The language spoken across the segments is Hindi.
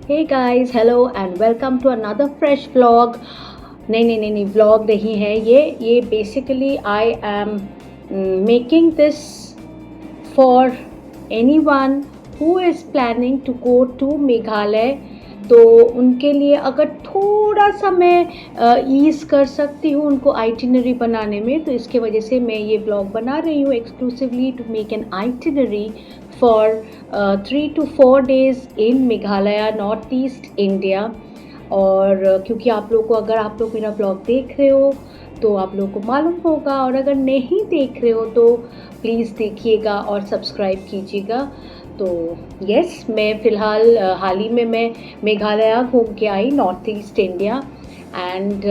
Hey guys, hello and welcome to another fresh vlog. नहीं vlog नहीं है ये basically I am making this for anyone who is planning to go to Meghalaya. तो उनके लिए अगर थोड़ा सा मैं ईज़ कर सकती हूँ उनको आइटिनरी बनाने में, तो इसके वजह से मैं ये ब्लॉग बना रही हूँ exclusively to make an itinerary for 3 to 4 days in Meghalaya north east India. और क्योंकि आप लोग को, अगर आप लोग मेरा ब्लॉग देख रहे हो तो आप लोगों को मालूम होगा, और अगर नहीं देख रहे हो तो प्लीज़ देखिएगा और सब्सक्राइब कीजिएगा. तो यस, मैं फ़िलहाल हाल ही में मैं मेघालय घूम के आई, north east India, and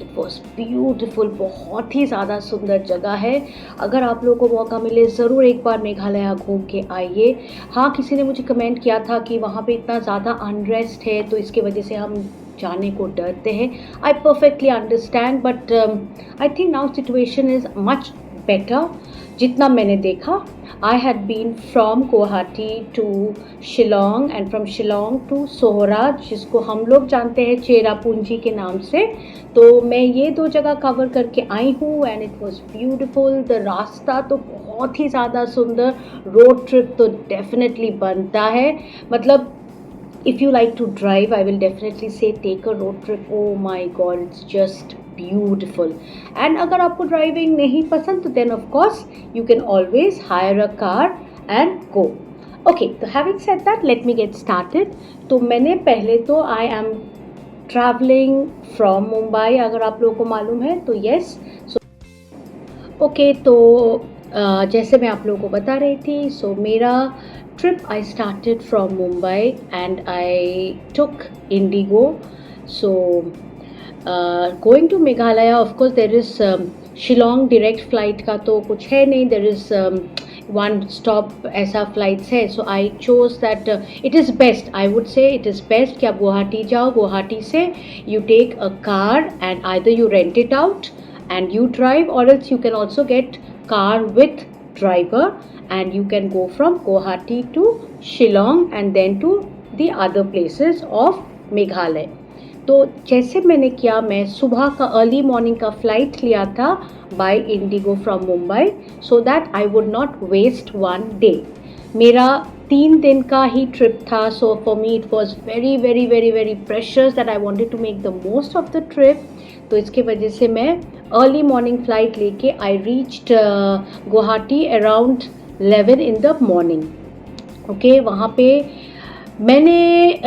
it was beautiful. बहुत ही ज़्यादा सुंदर जगह है. अगर आप लोगों को मौका मिले ज़रूर एक बार मेघालय घूम के आइए. हाँ, किसी ने मुझे कमेंट किया था कि वहाँ पे इतना ज़्यादा अनरेस्ट है तो इसके वजह से हम जाने को डरते हैं. I perfectly understand, but I think now situation is much better. जितना मैंने देखा, I had been from Guwahati to Shillong and from Shillong to Sohra, जिसको हम लोग जानते हैं चेरापूंजी के नाम से. तो मैं ये 2 जगह कवर करके आई हूँ and it was beautiful. The रास्ता तो बहुत ही ज़्यादा सुंदर. रोड ट्रिप तो डेफिनेटली बनता है. मतलब if you like to drive, I will definitely say take a road trip. Oh my god, it's just beautiful. And अगर आपको ड्राइविंग नहीं पसंद तो then of course you can always hire a car and go. Okay, so having said that, let me get started. तो मैंने पहले तो I am traveling from Mumbai, अगर आप लोगों को मालूम है तो yes. So okay, तो जैसे मैं आप लोगों को बता रही थी, so मेरा trip, I started from Mumbai and I took Indigo. So going to Meghalaya, of course there is Shillong direct flight का तो कुछ है नहीं. There is one stop ऐसा flights है. So I chose that it is best, I would say it is best कि आप गुवाहाटी जाओ. गुवाहाटी से you take a car and either you rent it out and you drive, or else you can also get car with driver and you can go from Guwahati to Shillong and then to the other places of Meghalaya. तो जैसे मैंने किया, मैं सुबह का अर्ली मॉर्निंग का फ़्लाइट लिया था by IndiGo from Mumbai, so that I would not waste 1 day. मेरा 3 दिन का ही ट्रिप था. So for me it was very very very very precious that I wanted to make the most of the trip. तो इसके वजह से मैं अर्ली मॉर्निंग फ़्लाइट लेके I reached Guwahati around 11 in the morning. Okay, वहाँ पे मैंने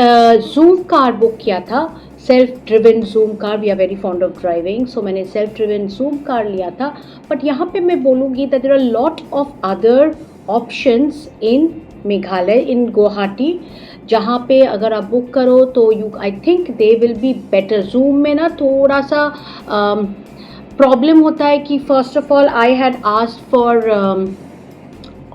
जूम कार बुक किया था, self driven Zoom car. We are very fond of driving, so मैंने सेल्फ ड्रिवन जूम कार लिया था. बट यहाँ पे मैं बोलूँगी that there are lot of other options in Meghalaya, in Guwahati, जहाँ पे अगर आप बुक करो तो you, I think they will be better. Zoom में ना थोड़ा सा प्रॉब्लम होता है कि first of all I had asked for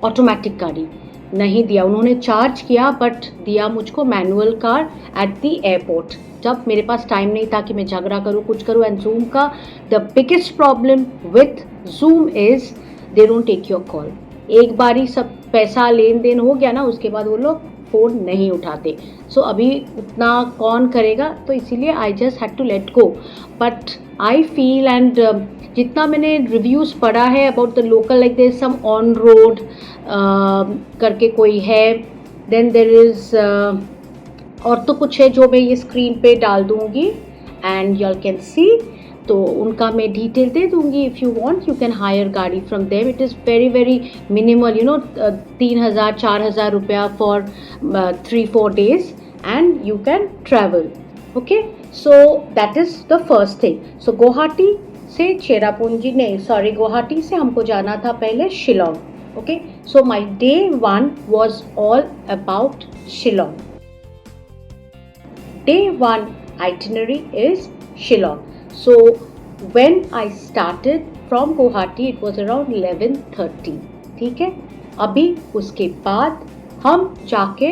automatic गाड़ी, नहीं दिया. उन्होंने चार्ज किया बट दिया मुझको manual car at the airport, जब मेरे पास टाइम नहीं था कि मैं झगड़ा करूँ कुछ करूँ. एंड जूम का the biggest problem with Zoom is they don't take your call. एक बारी सब पैसा लेन देन हो गया ना, उसके बाद वो लोग फ़ोन नहीं उठाते. सो अभी उतना कौन करेगा, तो इसीलिए I just had to let go. But I feel and जितना मैंने रिव्यूज़ पढ़ा है about the local, like there is some on road करके कोई है, देन देयर इज़ और तो कुछ है जो मैं ये स्क्रीन पे डाल दूँगी एंड यू कैन सी. तो उनका मैं डिटेल दे दूँगी. If you want you can hire गाड़ी from them. It is very very minimal, you know, 3,000-4,000 रुपया for 3-4 days and you can travel. Okay, so that is the first thing. So Guwahati से चेरापूंजी, नहीं सॉरी, गुवाहाटी से हमको जाना था पहले Shillong. Okay, so my day 1 was all about Shillong. Day 1 itinerary is Shillong. So when I started from Guwahati it was around 11:30. ठीक है. अभी उसके बाद हम जाके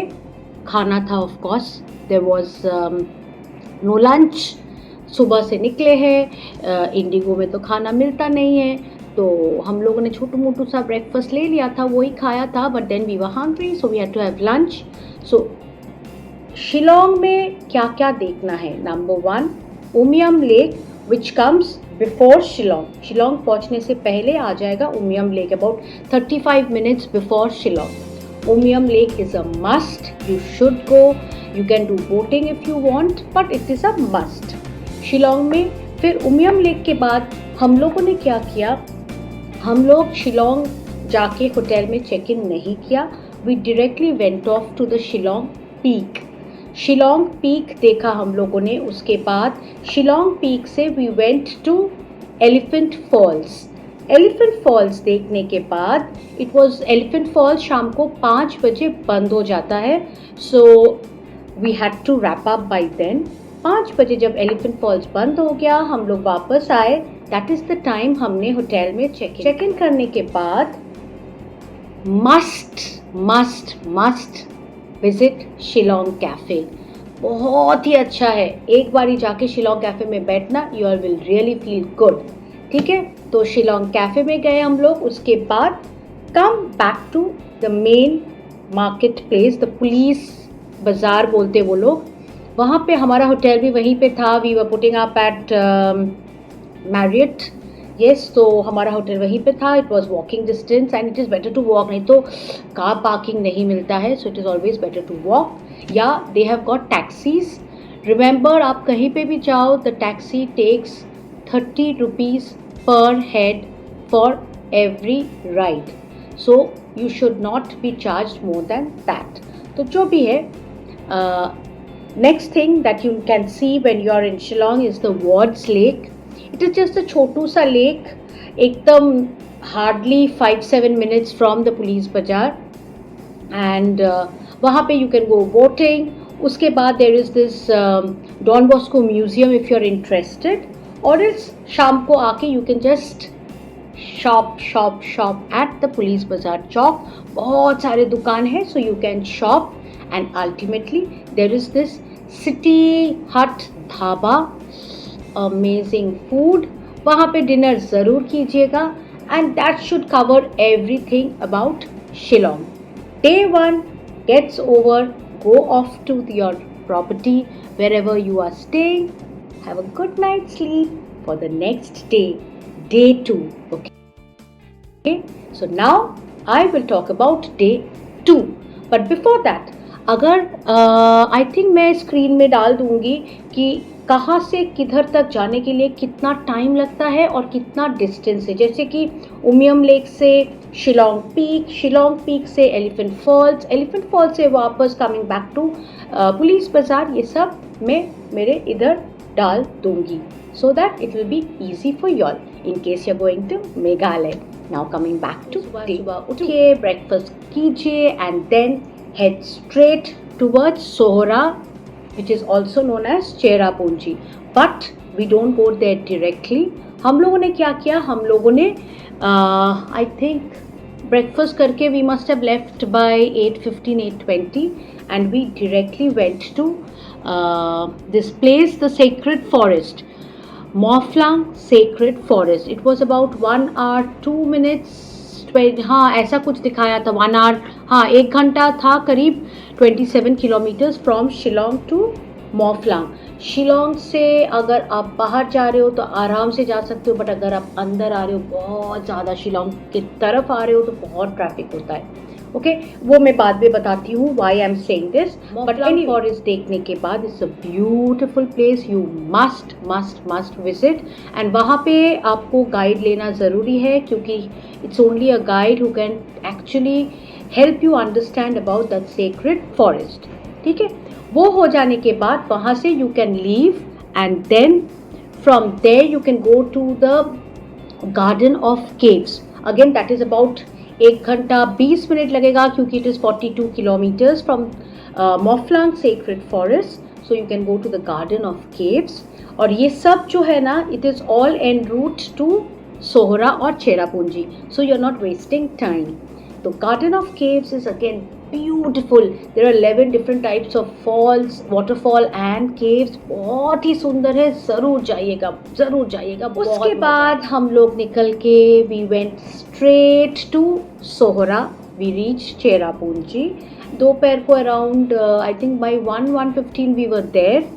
खाना था. Of course there was no lunch. सुबह से निकले हैं, इंडिगो में तो खाना मिलता नहीं है, तो हम लोगों ने छोटू मोटू सा ब्रेकफास्ट ले लिया था, वही खाया था. But then we were hungry, so we had to have lunch. So Shillong में क्या क्या देखना है? Number 1, Umiam lake which comes before Shillong. Shillong पहुंचने से पहले आ जाएगा Umiam lake, about 35 minutes before Shillong. Umiam lake is a must, you should go, you can do boating if you want, but it is a must Shillong में। फिर उमियम लेक के बाद हम लोगों ने क्या किया, हम लोग शिलोंग जाके होटल में चेक इन नहीं किया, we directly went off to the Shillong Peak. Shillong Peak देखा हम लोगों ने, उसके बाद शिलोंग पीक से we went to Elephant Falls. Elephant Falls देखने के बाद इट वॉज, एलिफेंट फॉल्स शाम को 5 बजे बंद हो जाता है, so we had to wrap up by then. 5 बजे जब एलिफेंट फॉल्स बंद हो गया, हम लोग वापस आए, दैट इज़ द टाइम हमने होटल में चेक इन करने के बाद must must must visit Shillong cafe. बहुत ही अच्छा है, एक बारी जाके शिलोंग कैफ़े में बैठना, you are will really feel good. ठीक है, तो शिलोंग कैफ़े में गए हम लोग, उसके बाद come back to the main market place, the Police Bazaar बोलते वो लोग, वहाँ पे हमारा होटल भी वहीं पे था। We were putting up at Marriott, yes, तो हमारा होटल वहीं पे था। It was walking distance and it is better to walk, नहीं तो कार पार्किंग नहीं मिलता है, so it is always better to walk, या they have got taxis. Remember, आप कहीं पे भी जाओ, the taxi takes 30 rupees per head for every ride, so you should not be charge more then that. तो जो भी है, next thing that you can see when you are in Shillong is the Ward's lake. It is just a छोटू सा लेक, एकदम hardly 5-7 minutes from the Police Bazaar, and वहाँ पे यू कैन गो बोटिंग। उसके बाद there is this Don Bosco museum if you are interested, और इस शाम को आके you can just shop at the Police Bazaar chowk. बहुत सारे दुकान है, सो you can shop, and ultimately there is this city हट ढाबा, अमेजिंग फूड, वहाँ पे डिनर ज़रूर कीजिएगा, and that should cover everything about Shillong. Day 1 gets over, go off to your property wherever you are staying, have a good night's sleep for the next day, day 2, okay? So now I will talk about day 2, but before that, अगर आई थिंक मैं स्क्रीन में डाल दूँगी कि कहाँ से किधर तक जाने के लिए कितना टाइम लगता है और कितना डिस्टेंस है, जैसे कि उमियम लेक से शिलोंग पीक से एलिफेंट फॉल्स से वापस कमिंग बैक टू पुलिस बाज़ार, ये सब मैं मेरे इधर डाल दूँगी, so that it will be easy for you all in case you are going to Meghalaya. Now coming back to सुबह उठिए, ब्रेकफास्ट कीजिए, and then head straight towards Sohra, which is also known as Cherrapunji, but we don't go there directly. हम लोगों ने क्या किया, हम लोगों ने I think breakfast करके we must have left by 8:15, 8:20, and we directly went to this place, the Sacred Forest, Mawphlang Sacred Forest. It was about 1 hour 2 minutes, हाँ ऐसा कुछ दिखाया था, 1 hour, हाँ 1 घंटा था करीब, 27 kilometres from Shillong to Mawphlang. Shillong से अगर आप बाहर जा रहे हो तो आराम से जा सकते हो, बट अगर आप अंदर आ रहे हो, बहुत ज़्यादा शिलोंग की तरफ आ रहे हो, तो बहुत ट्रैफिक होता है, ओके वो मैं बाद में बताती हूँ why I am saying this. But any forest देखने के बाद it's a beautiful place, you must visit, and वहाँ पे आपको गाइड लेना ज़रूरी है, क्योंकि it's only a guide who can actually help you understand about that sacred forest. ठीक है, वो हो जाने के बाद वहाँ से you can leave, and then from there you can go to the garden of Caves. Again that is about 1 घंटा 20 मिनट लगेगा, क्योंकि it is 42 kilometres from Mawphlang sacred forest, so you can go to the garden of caves. और ये सब जो है ना, it is all en route to Sohra और Cherrapunji, so you are not wasting time. तो garden of caves is again beautiful, there are 11 different types of falls, waterfall and caves, बहुत ही सुंदर है, ज़रूर जाइएगा। उसके बाद हम लोग निकल के we went straight to Sohra we reach Cherrapunji. दोपहर को around I think by 1:15 we were there.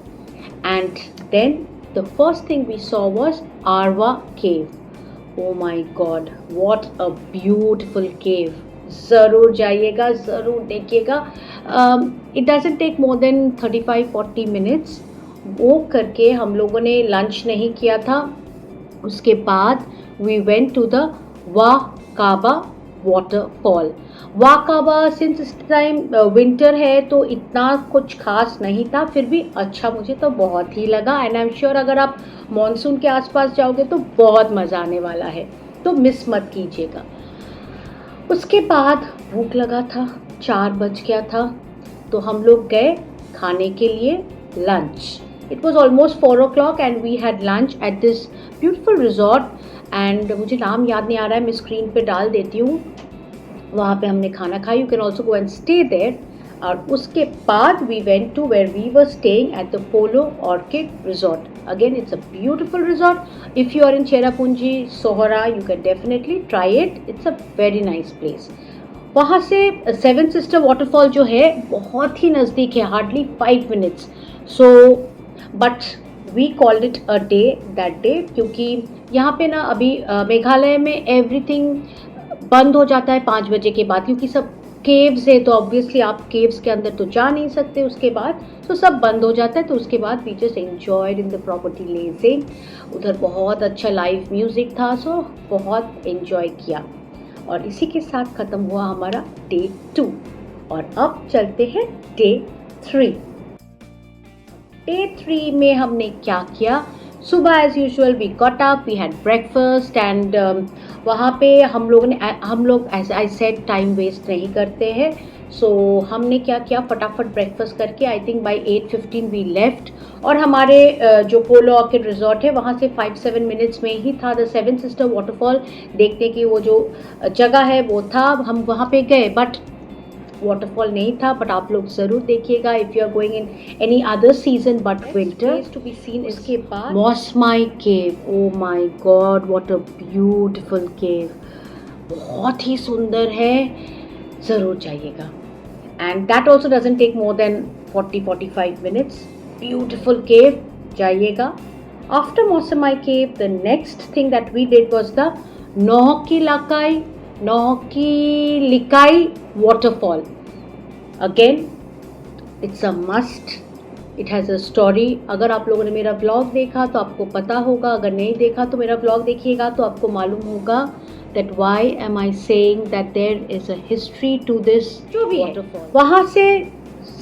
And then the first thing we saw was Arwa Cave. Oh my God, what a beautiful cave. ज़रूर जाइएगा, ज़रूर देखिएगा. It doesn't take more than 35-40 minutes. वो करके हम लोगों ने लंच नहीं किया था. उसके बाद we went to the Wakaba waterfall. Wakaba since इस टाइम विंटर है तो इतना कुछ खास नहीं था, फिर भी अच्छा मुझे तो बहुत ही लगा. एंड आई एम श्योर अगर आप मॉनसून के आसपास जाओगे तो बहुत मज़ा आने वाला है, तो मिस मत कीजिएगा. उसके बाद भूख लगा था, 4 बज गया था, तो हम लोग गए खाने के लिए lunch. It was almost 4 o'clock and we had lunch at this beautiful resort. And मुझे नाम याद नहीं आ रहा है, मैं स्क्रीन पे डाल देती हूँ. वहाँ पे हमने खाना खाई. You can also go and stay there. और उसके बाद we went to where we were staying at the Polo Orchid resort. Again it's a beautiful resort. If you are in Cherrapunji, Sohra, you can definitely try it. It's a very nice place. वहाँ से सेवन सिस्टर वाटरफॉल जो है बहुत ही नज़दीक है, hardly 5 minutes. So but we called it a day that day, क्योंकि यहाँ पे ना अभी मेघालय में एवरीथिंग बंद हो जाता है 5 बजे के बाद, क्योंकि सब केव्स है, तो ऑब्वियसली आप केव्स के अंदर तो जा नहीं सकते उसके बाद, तो सब बंद हो जाता है. तो उसके बाद we just enjoyed in the property lazing. उधर बहुत अच्छा लाइव म्यूज़िक था, सो बहुत एंजॉय किया. और इसी के साथ ख़त्म हुआ हमारा डे 2. और अब चलते हैं डे 3. डे 3 में हमने क्या किया. सुबह as usual we got up, we had breakfast and वहाँ पे हम लोग as I said time waste नहीं करते हैं. सो हमने क्या किया, फटाफट ब्रेकफास्ट करके I think by 8:15 we left. और हमारे जो पोलो ऑर्किड रिजॉर्ट है वहाँ से 5-7 minutes में ही था द सेवन सिस्टर वाटरफॉल देखने की वो जो जगह है वो था. हम वहाँ पे गए बट वाटरफॉल नहीं था. बट आप लोग ज़रूर देखिएगा if you are going in any other season but winter to be seen. इसके बाद Mawsmai cave. Oh my god, what a beautiful cave. बहुत ही सुंदर है, ज़रूर जाइएगा. And that also doesn't take more than 40-45 minutes. Beautiful cave, जाइएगा. After Mawsmai cave the next thing that we did was the Nohkalikai waterfall. Again, it's a must. It has a story. अगर आप लोगों ने मेरा ब्लॉग देखा तो आपको पता होगा, अगर नहीं देखा तो मेरा ब्लॉग देखिएगा तो आपको मालूम होगा that why am I saying that there is a history to this जो भी waterfall. वहाँ से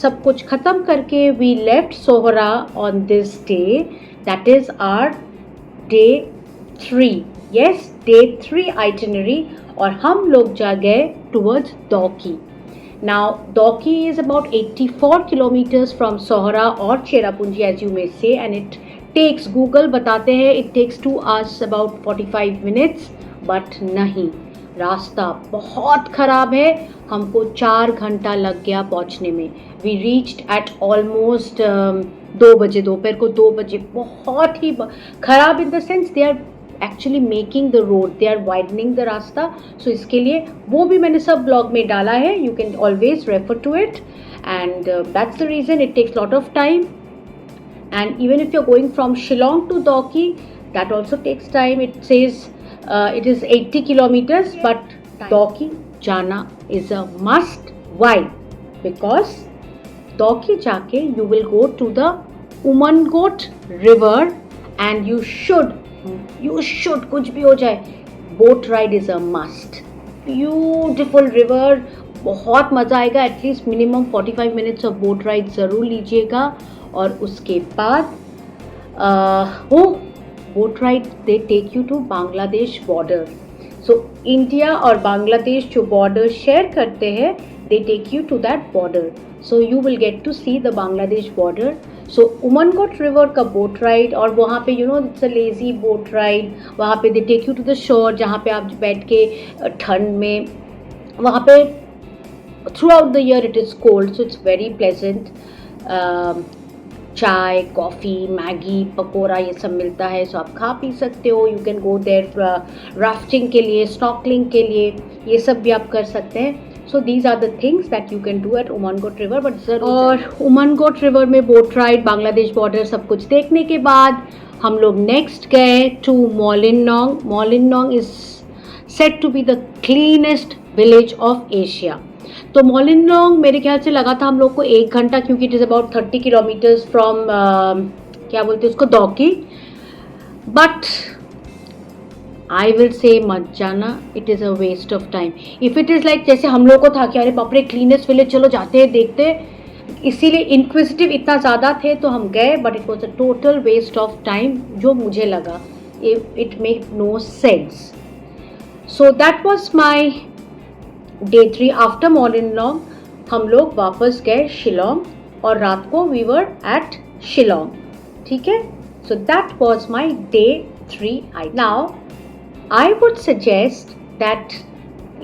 सब कुछ ख़त्म करके we left Sohra on this day. That is our day 3. Yes, day 3 itinerary. और हम लोग जा गए towards Dauki. Now Dauki is about 84 kilometers from Sohra or Cherrapunji as you may say, and it takes, Google बताते हैं it takes 2 hours about 45 minutes, but नहीं, रास्ता बहुत ख़राब है. हमको 4 घंटा लग गया पहुँचने में. We reached at almost 2 बजे, दोपहर को 2 बजे. बहुत ही ख़राब in the sense they are actually making the road, they are widening the रास्ता. so इसके लिए वो भी मैंने सब ब्लॉग में डाला है. you can always refer to it, and that's the reason it takes lot of time. and even if you're going from Shillong to Dauki, that also takes time. It says it is 80 kilometers, but Dauki जाना is a must. Why? Because Dauki जाके you will go to the Umangot river, and you should कुछ भी हो जाए, boat ride is a must. Beautiful river, बहुत मज़ा आएगा. At least minimum 45 minutes of boat ride ज़रूर लीजिएगा. और उसके बाद वो boat ride they take you to Bangladesh border. So India और बांग्लादेश जो बॉर्डर शेयर करते हैं, they take you to that border. So you will get to see the Bangladesh border. So Umngot river का बोट राइड, और वहाँ पे you no it's a lazy boat ride. वहाँ पे they take you to the shore, जहाँ पे आप बैठ के ठंड में, वहाँ पे through out the year it is cold, so it's very pleasant. चाय, कॉफ़ी, मैगी, पकोड़ा ये सब मिलता है, सो आप खा पी सकते हो. You can go there rafting के लिए, स्नॉर्कलिंग के लिए, ये सब भी आप कर सकते हैं. So these are the things that you can do at Umngot river. But और उमरकोट रिवर में बोट राइड, बांग्लादेश बॉर्डर सब कुछ देखने के बाद हम लोग नेक्स्ट गए to Mawlynnong. Mawlynnong is said to be the cleanest village of Asia. तो मोलिनोंग मेरे ख्याल से लगा था हम लोग को 1 घंटा, क्योंकि it is about 30 kilometres from क्या बोलते हैं उसको, दौकी. बट आई विल से मत जाना, it is a waste of time. If it is like जैसे हम लोग को था कि अरे बाप रे क्लीनेस्ट विलेज, चलो जाते हैं देखते हैं, इसीलिए इंक्विजिटिव इतना ज़्यादा थे तो हम गए. But it was a total waste of time जो मुझे लगा. It make no sense. So that was my day 3. After Mawlynnong हम लोग वापस गए शिलोंग और रात को वी वर एट शिलोंग. ठीक है. सो that was my day 3. Now I would suggest that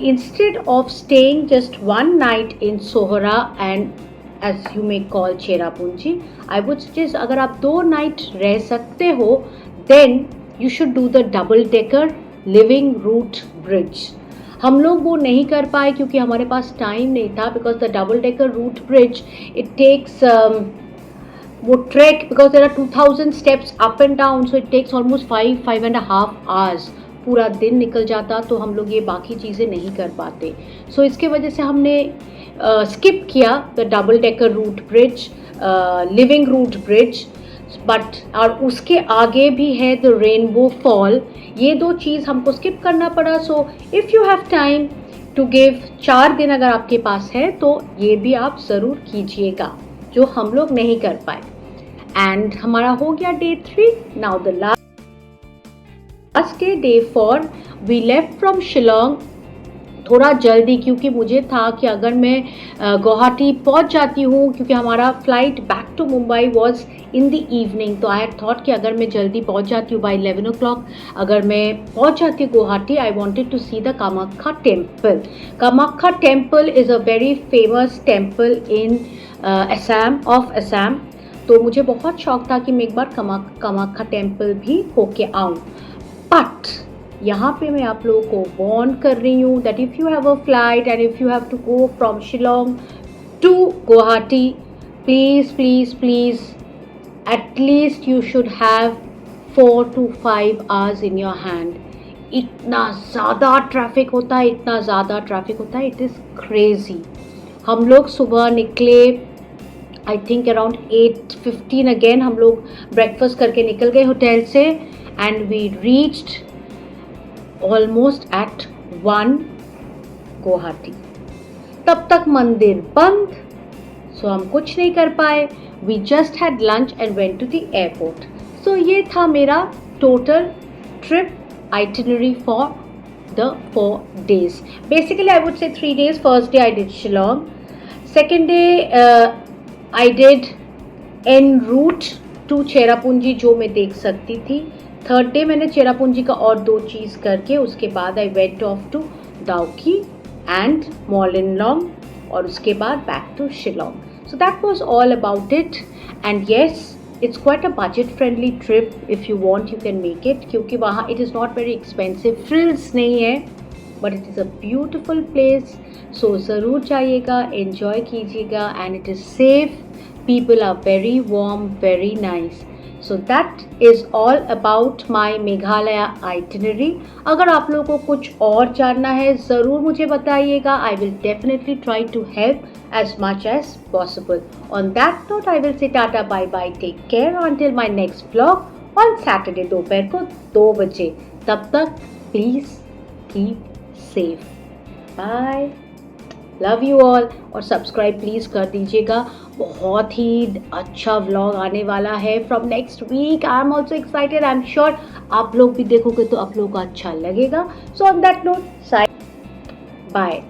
instead of staying just one night in Sohra and as you may call Cherrapunji, I would suggest अगर आप 2 night रह सकते हो then you should do the double decker living root bridge. हम लोग वो नहीं कर पाए क्योंकि हमारे पास टाइम नहीं था, because the double decker root bridge it takes वो track, because there are 2000 steps up and down, so it takes almost 5.5 hours. पूरा दिन निकल जाता तो हम लोग ये बाकी चीज़ें नहीं कर पाते. सो इसके वजह से हमने स्किप किया the double decker root bridge, living root bridge. But और उसके आगे भी है द रेनबो फॉल. ये 2 चीज़ हमको स्किप करना पड़ा. So if you have time to give 4 दिन अगर आपके पास है तो ये भी आप ज़रूर कीजिएगा, जो हम लोग नहीं कर पाए. एंड हमारा हो गया day 3. Now the last day, day 4, we left from Shillong थोड़ा जल्दी, क्योंकि मुझे था कि अगर मैं गुवाहाटी पहुंच जाती हूँ, क्योंकि हमारा flight back to Mumbai was in the evening. तो आई हैड थॉट कि अगर मैं जल्दी पहुंच जाती हूँ बाय 11 o'clock, अगर मैं पहुंच जाती हूँ Guwahati, I wanted to see the Kamakhya temple. Kamakhya temple is a very famous temple in Assam. तो मुझे बहुत शौक था कि मैं एक बार कामाख्या टेम्पल भी होके आऊँ. बट यहाँ पे मैं आप लोगों को वार्न कर रही हूँ that if you have a flight and if you have to go from Shillong to Guwahati, please please please at least you should have 4 to 5 hours in your hand. इतना ज़्यादा ट्रैफिक होता है, इतना ज़्यादा ट्रैफिक होता है, इट इज़ क्रेज़ी. हम लोग सुबह निकले आई थिंक अराउंड 8:15. अगेन हम लोग ब्रेकफास्ट करके निकल गए होटल से and we reached almost at 1 Guwahati. तब तक मंदिर बंद, सो हम कुछ नहीं कर पाए. we just had lunch and went to the airport. so ये था मेरा total trip itinerary for the 4 days. basically I would say 3 days. first day I did Shillong. second day I did en route to Cherrapunji जो मैं देख सकती थी. थर्ड डे मैंने चेरापूंजी का और 2 चीज़ करके उसके बाद I went off to Dawki and Mawlynnong और उसके बाद back to Shillong. So that was all about it. And yes, it's quite a budget friendly trip. If you want you can make it, क्योंकि वहाँ it is not very expensive. Frills नहीं है, but it is a beautiful place. So ज़रूर जाइएगा, एन्जॉय कीजिएगा. And it is safe. People are very warm, very nice. So that is all about my Meghalaya itinerary. अगर आप लोगों को कुछ और जानना है ज़रूर मुझे बताइएगा. I will definitely try to help as much as possible. On that note, I will say tata bye bye. Take care until my next vlog on Saturday दोपहर को 2 बजे. तब तक please keep safe. Bye. Love you all. और सब्सक्राइब प्लीज़ कर दीजिएगा. बहुत ही अच्छा व्लॉग आने वाला है from next week. I am also excited. I am sure आप लोग भी देखोगे तो आप लोगों को अच्छा लगेगा. So on that note, bye.